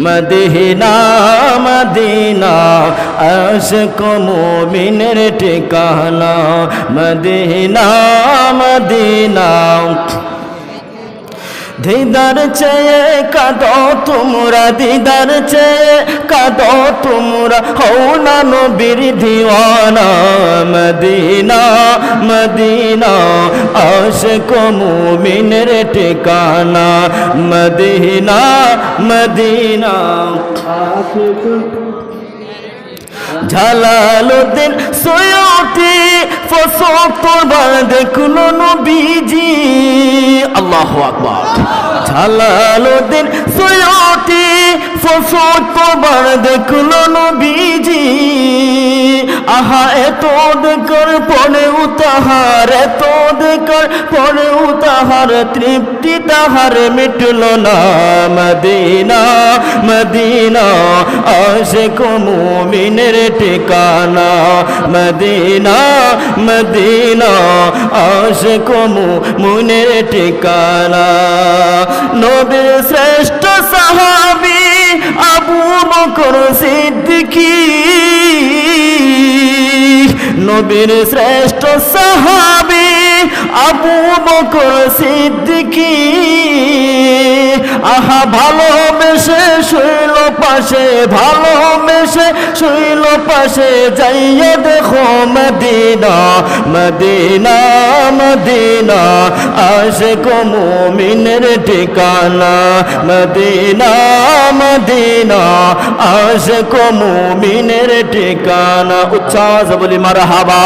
Medina Medina Ashiq মুমিনের ঠিকানা Medina Medina দিদার চেয়ে কাঁদো তোমরা দিদার চেয়ে কাঁদো তোমরা হও না নবীর দিওয়ানা মদিনা মদিনা আশিক মুমিনের ঠিকানা মদিনা মদিনা আশিক জালালউদ্দিন সৈয়দি ফসতবার দেখলো নবীজি আল্লাহু আকবার জালালউদ্দিন সৈয়দি ফসতবার দেখলো নবীজি আহা এত দেখর পরেও তাহার এত দেখর পরেও তাহার তৃপ্তি তাহার মিটল না মদিনা মদিনা আশিক মুমিনের ঠিকানা মদিনা মদিনা আশিক মুমিনের ঠিকানা নবীর শ্রেষ্ঠ সাহাবী আবু বকর সিদ্দিকী নবীর শ্রেষ্ঠ সাহাবী আবু বকর সিদ্দিকী আহা ভালোবেসে শুইল পাশে ভালোবেসে শুইল পাশে যাইয়া দেখো মদিনা মদিনা মদিনা আশিক মুমিনের ঠিকানা মদিনা মদিনা আশিক মুমিনের ঠিকানা উচ্ছ্বাস বলি মারহাবা।